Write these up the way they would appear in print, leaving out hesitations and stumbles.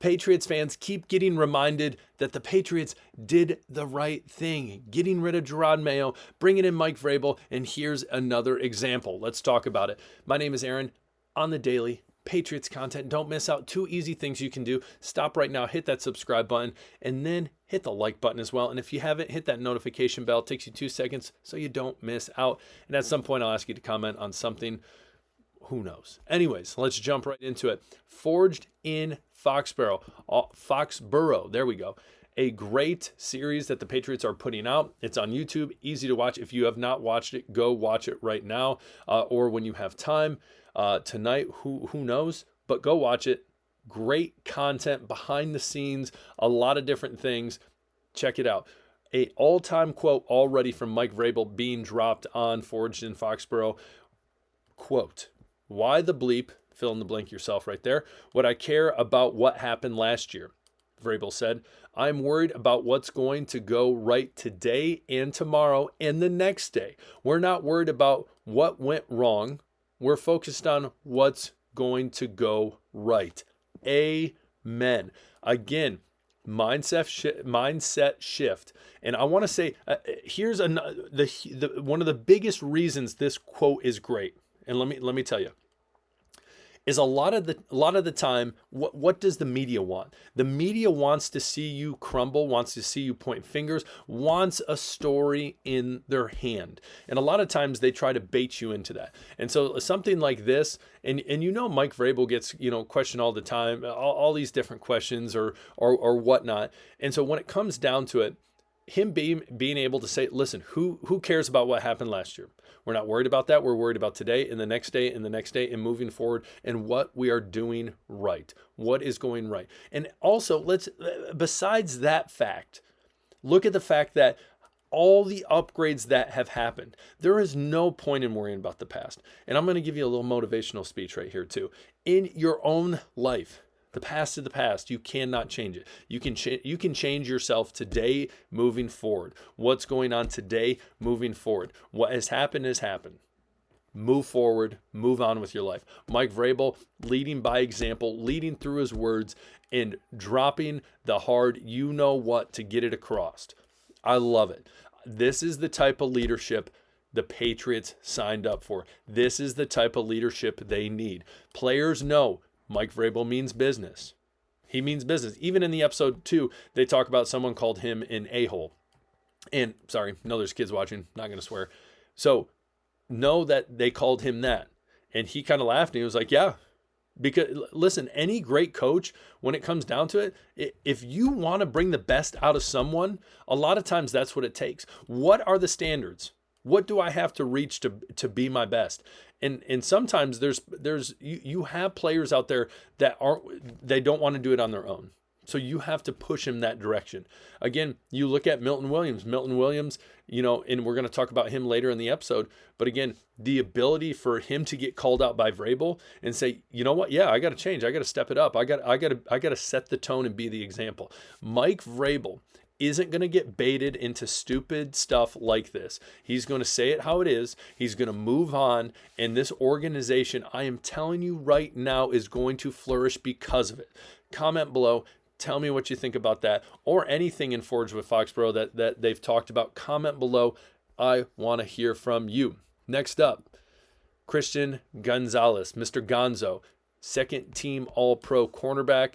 Patriots fans keep getting reminded that the Patriots did the right thing, getting rid of Gerard Mayo, bringing in Mike Vrabel, and here's another example. Let's talk about it. My name is Aaron. On the daily Patriots content, don't miss out. 2 easy things you can do. Stop right now, hit that subscribe button, and then hit the like button as well. And if you haven't, hit that notification bell. It takes you 2 seconds so you don't miss out. And at some point, I'll ask you to comment on something. Who knows? Anyways, let's jump right into it. Forged in Foxborough. There we go. A great series that the Patriots are putting out. It's on YouTube, easy to watch. If you have not watched it, go watch it right now, or when you have time tonight. Who knows? But go watch it. Great content behind the scenes, a lot of different things. Check it out. A all-time quote already from Mike Vrabel being dropped on Forged in Foxborough. Quote, "Why the bleep," fill in the blank yourself right there, "would I care about what happened last year?" Vrabel said, "I'm worried about what's going to go right today and tomorrow and the next day. We're not worried about what went wrong. We're focused on what's going to go right." Amen. Again, mindset shift. And I want to say, here's one of the biggest reasons this quote is great. And let me tell you, is a lot of the time, what does the media want? The media wants to see you crumble, wants to see you point fingers, wants a story in their hand. And a lot of times they try to bait you into that. And so something like this, and Mike Vrabel gets, questioned all the time, all these different questions or whatnot. And so when it comes down to it, him being able to say, listen, who cares about what happened last year? We're not worried about that. We're worried about today and the next day and the next day and moving forward and what we are doing right. What is going right. And also, besides that fact, look at the fact that all the upgrades that have happened, there is no point in worrying about the past. And I'm going to give you a little motivational speech right here too. In your own life, the past is the past. You cannot change it. You can change yourself today moving forward. What's going on today moving forward? What has happened has happened. Move forward. Move on with your life. Mike Vrabel leading by example, leading through his words, and dropping the hard you-know-what to get it across. I love it. This is the type of leadership the Patriots signed up for. This is the type of leadership they need. Players know Mike Vrabel means business. He means business. Even in the episode 2, they talk about someone called him an a-hole. And sorry, no, there's kids watching. Not going to swear. So know that they called him that. And he kind of laughed and he was like, yeah. Because listen, any great coach, when it comes down to it, if you want to bring the best out of someone, a lot of times that's what it takes. What are the standards? What do I have to reach to be my best? And sometimes you have players out there that they don't want to do it on their own. So you have to push him that direction. Again, you look at Milton Williams. Milton Williams, and we're going to talk about him later in the episode. But again, the ability for him to get called out by Vrabel and say, you know what? Yeah, I got to change. I got to step it up. I got to set the tone and be the example. Mike Vrabel isn't going to get baited into stupid stuff like this. He's going to say it how it is. He's going to move on. And this organization, I am telling you right now, is going to flourish because of it. Comment below. Tell me what you think about that or anything in Forged with Foxborough that they've talked about. Comment below. I want to hear from you. Next up, Christian Gonzalez, Mr. Gonzo, second team All-Pro cornerback.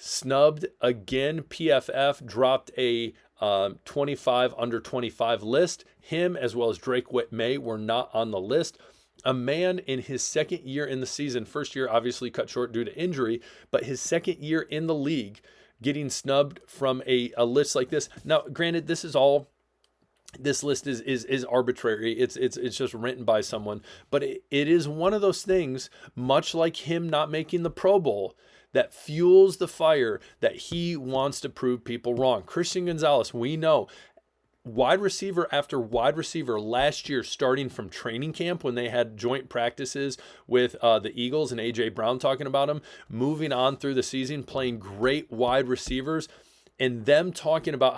Snubbed again. PFF dropped a 25 under 25 list. Him as well as Drake Whitmay were not on the list. A man in his second year in the season, first year obviously cut short due to injury, but his second year in the league getting snubbed from a list like this. Now, granted, this list is arbitrary. It's just written by someone, but it is one of those things, much like him not making the Pro Bowl, that fuels the fire that he wants to prove people wrong. Christian Gonzalez, we know, wide receiver after wide receiver last year, starting from training camp when they had joint practices with the Eagles and A.J. Brown talking about him, moving on through the season, playing great wide receivers, and them talking about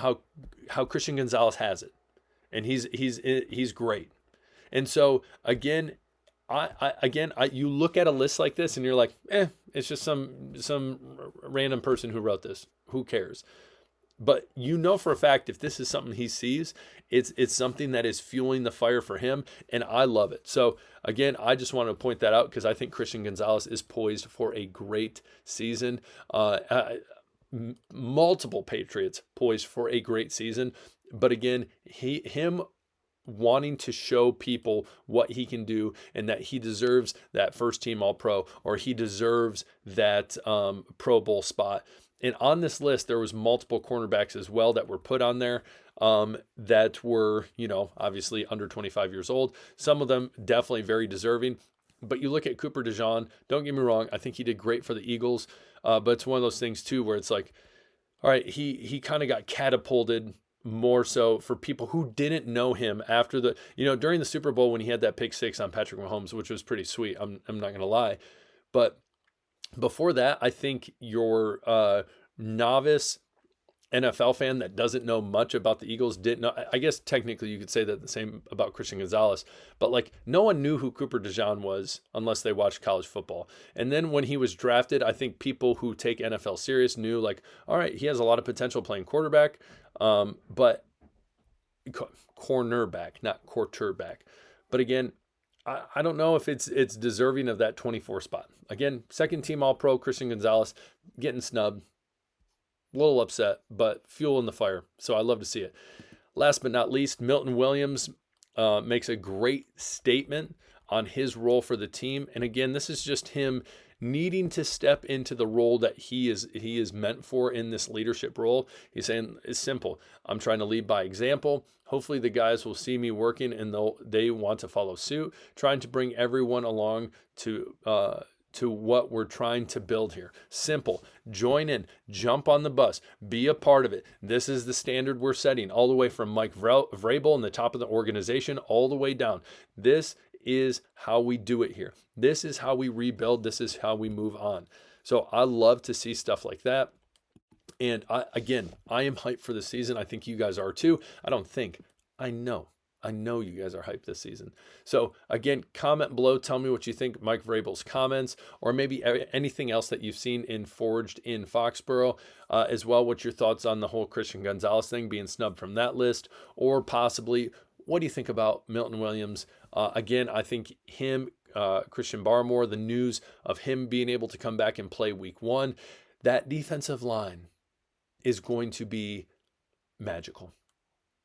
how Christian Gonzalez has it. And he's great. And so, again, You look at a list like this and you're like, it's just some random person who wrote this. Who cares? But you know for a fact, if this is something he sees, it's something that is fueling the fire for him, and I love it. So again, I just want to point that out because I think Christian Gonzalez is poised for a great season. Multiple Patriots poised for a great season, but again, him wanting to show people what he can do and that he deserves that first team All-Pro, or he deserves that Pro Bowl spot. And on this list, there was multiple cornerbacks as well that were put on there that were, obviously under 25 years old. Some of them definitely very deserving. But you look at Cooper DeJean, don't get me wrong, I think he did great for the Eagles. But it's one of those things too where it's like, all right, he kind of got catapulted more so for people who didn't know him after during the Super Bowl when he had that pick six on Patrick Mahomes, which was pretty sweet. I'm not going to lie. But before that, I think your novice NFL fan that doesn't know much about the Eagles didn't know. I guess technically you could say that the same about Christian Gonzalez, but like no one knew who Cooper DeJean was unless they watched college football. And then when he was drafted, I think people who take NFL serious knew like, all right, he has a lot of potential playing quarterback, but cornerback, not quarterback. But again, I don't know if it's deserving of that 24 spot. Again, second team All-Pro, Christian Gonzalez getting snubbed. A little upset, but fuel in the fire. So I love to see it. Last but not least, Milton Williams makes a great statement on his role for the team. And again, this is just him needing to step into the role that he is meant for in this leadership role. He's saying it's simple. I'm trying to lead by example. Hopefully the guys will see me working and they want to follow suit, trying to bring everyone along to what we're trying to build here. Simple. Join in, jump on the bus, be a part of it. This is the standard we're setting all the way from Mike Vrabel in the top of the organization all the way down. This is how we do it here. This is how we rebuild. This is how we move on. So I love to see stuff like that. And I am hyped for the season. I think you guys are too. I know you guys are hyped this season. So again, comment below. Tell me what you think Mike Vrabel's comments, or maybe anything else that you've seen in Forged in Foxborough, as well. What's your thoughts on the whole Christian Gonzalez thing being snubbed from that list, or possibly what do you think about Milton Williams? Again, I think him, Christian Barmore, the news of him being able to come back and play week 1, that defensive line is going to be magical.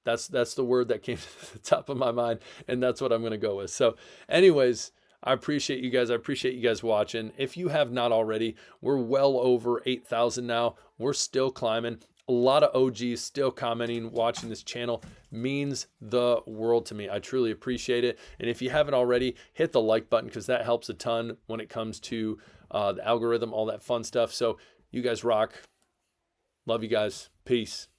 That's the word that came to the top of my mind, and that's what I'm going to go with. So anyways, I appreciate you guys. I appreciate you guys watching. If you have not already, we're well over 8,000 now. We're still climbing. A lot of OGs still commenting, watching this channel. Means the world to me. I truly appreciate it. And if you haven't already, hit the like button because that helps a ton when it comes to the algorithm, all that fun stuff. So you guys rock. Love you guys. Peace.